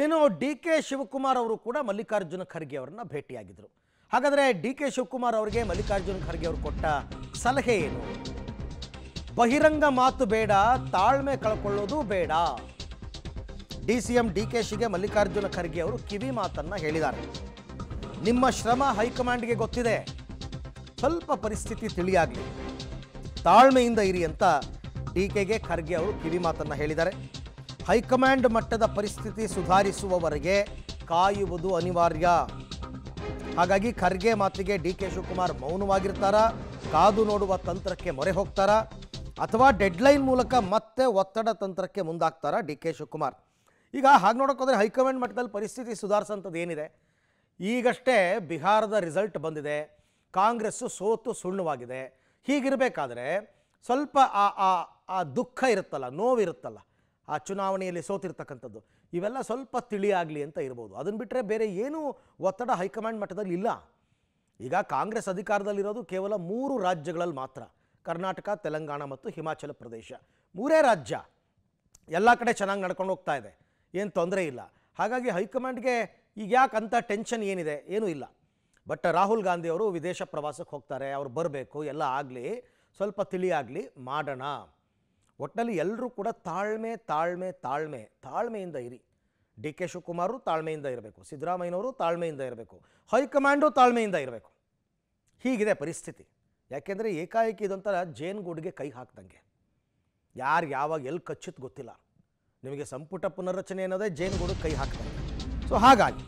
ಇನ್ನು D K Shivakumar ಅವರು ಕೂಡ ಮಲ್ಲಿಕಾರ್ಜುನ ಖರ್ಗೆ ಅವರನ್ನ ಭೇಟಿಯಾಗಿದ್ದರು. ಹಾಗಾದರೆ ಡಿ ಕೆ ಶಿವಕುಮಾರ್ ಅವರಿಗೆ ಮಲ್ಲಿಕಾರ್ಜುನ ಖರ್ಗೆ ಅವರು ಕೊಟ್ಟ ಸಲಹೆ ಏನು? ಬಹಿರಂಗ ಮಾತು ಬೇಡ, ತಾಳ್ಮೆ ಕಳ್ಕೊಳ್ಳೋದು ಬೇಡ. ಡಿಸಿಎಂ ಡಿಕೆಶಿಗೆ ಮಲ್ಲಿಕಾರ್ಜುನ ಖರ್ಗೆ ಅವರು ಕಿವಿ ಮಾತನ್ನ ಹೇಳಿದ್ದಾರೆ. ನಿಮ್ಮ ಶ್ರಮ ಹೈಕಮಾಂಡ್ಗೆ ಗೊತ್ತಿದೆ, ಸ್ವಲ್ಪ ಪರಿಸ್ಥಿತಿ ತಿಳಿಯಾಗಲಿ, ತಾಳ್ಮೆಯಿಂದ ಇರಿ ಅಂತ ಡಿಕೆಗೆ ಖರ್ಗೆ ಅವರು ಕಿವಿ ಮಾತನ್ನ ಹೇಳಿದ್ದಾರೆ. ಹೈಕಮಾಂಡ್ ಮಟ್ಟದ ಪರಿಸ್ಥಿತಿ ಸುಧಾರಿಸುವವರೆಗೆ ಕಾಯುವುದು ಅನಿವಾರ್ಯ. ಹಾಗಾಗಿ ಖರ್ಗೆ ಮಾತಿಗೆ ಡಿ ಕೆ ಶಿವಕುಮಾರ್ ಮೌನವಾಗಿರ್ತಾರಾ, ಕಾದು ನೋಡುವ ತಂತ್ರಕ್ಕೆ ಮೊರೆ ಹೋಗ್ತಾರಾ, ಅಥವಾ ಡೆಡ್ಲೈನ್ ಮೂಲಕ ಮತ್ತೆ ಒತ್ತಡ ತಂತ್ರಕ್ಕೆ ಮುಂದಾಗ್ತಾರಾ ಡಿ ಕೆ ಶಿವಕುಮಾರ್? ಈಗ ಹಾಗೆ ನೋಡೋಕ್ಕೋದ್ರೆ ಹೈಕಮಾಂಡ್ ಮಟ್ಟದಲ್ಲಿ ಪರಿಸ್ಥಿತಿ ಸುಧಾರಿಸೋಂಥದ್ದು ಏನಿದೆ? ಈಗಷ್ಟೇ ಬಿಹಾರದ ರಿಸಲ್ಟ್ ಬಂದಿದೆ, ಕಾಂಗ್ರೆಸ್ಸು ಸೋತು ಸುಣ್ಣವಾಗಿದೆ. ಹೀಗಿರಬೇಕಾದ್ರೆ ಸ್ವಲ್ಪ ಆ ದುಃಖ ಇರುತ್ತಲ್ಲ, ನೋವಿರುತ್ತಲ್ಲ, ಆ ಚುನಾವಣೆಯಲ್ಲಿ ಸೋತಿರ್ತಕ್ಕಂಥದ್ದು, ಇವೆಲ್ಲ ಸ್ವಲ್ಪ ತಿಳಿಯಾಗಲಿ ಅಂತ ಇರ್ಬೋದು. ಅದನ್ನು ಬಿಟ್ಟರೆ ಬೇರೆ ಏನೂ ಒತ್ತಡ ಹೈಕಮಾಂಡ್ ಮಟ್ಟದಲ್ಲಿ ಇಲ್ಲ. ಈಗ ಕಾಂಗ್ರೆಸ್ ಅಧಿಕಾರದಲ್ಲಿರೋದು ಕೇವಲ 3 ರಾಜ್ಯಗಳಲ್ಲಿ ಮಾತ್ರ, ಕರ್ನಾಟಕ, ತೆಲಂಗಾಣ ಮತ್ತು ಹಿಮಾಚಲ ಪ್ರದೇಶ. 3 ರಾಜ್ಯ, ಎಲ್ಲ ಕಡೆ ಚೆನ್ನಾಗಿ ನಡ್ಕೊಂಡು ಹೋಗ್ತಾ ಇದೆ, ಏನು ತೊಂದರೆ ಇಲ್ಲ. ಹಾಗಾಗಿ ಹೈಕಮಾಂಡ್ಗೆ ಈಗ ಯಾಕೆ ಅಂಥ ಟೆನ್ಷನ್ ಏನಿದೆ? ಏನೂ ಇಲ್ಲ. ಬಟ್ ರಾಹುಲ್ ಗಾಂಧಿ ಅವರು ವಿದೇಶ ಪ್ರವಾಸಕ್ಕೆ ಹೋಗ್ತಾರೆ, ಅವ್ರು ಬರಬೇಕು, ಎಲ್ಲ ಆಗಲಿ, ಸ್ವಲ್ಪ ತಿಳಿಯಾಗಲಿ, ಮಾಡೋಣ. ಒಟ್ಟಿನಲ್ಲಿ ಎಲ್ಲರೂ ಕೂಡ ತಾಳ್ಮೆಯಿಂದ ಇರಿ. ಡಿ ಕೆ ಶಿವಕುಮಾರು ತಾಳ್ಮೆಯಿಂದ ಇರಬೇಕು, ಸಿದ್ದರಾಮಯ್ಯನವರು ತಾಳ್ಮೆಯಿಂದ ಇರಬೇಕು, ಹೈಕಮಾಂಡು ತಾಳ್ಮೆಯಿಂದ ಇರಬೇಕು. ಹೀಗಿದೆ ಪರಿಸ್ಥಿತಿ. ಯಾಕೆಂದರೆ ಏಕಾಏಕಿ ಇದೊಂಥರ ಜೇನುಗೂಡಿಗೆ ಕೈ ಹಾಕ್ದಂಗೆ, ಯಾರು ಯಾವಾಗ ಎಲ್ಲಿ ಕಚ್ಚುತ್ತೆ ಗೊತ್ತಿಲ್ಲ. ನಿಮಗೆ ಸಂಪುಟ ಪುನರ್ರಚನೆ ಅನ್ನೋದೇ ಜೇನುಗೂಡಿಗೆ ಕೈ ಹಾಕ್ದಂಗೆ. ಸೊ ಹಾಗಾಗಿ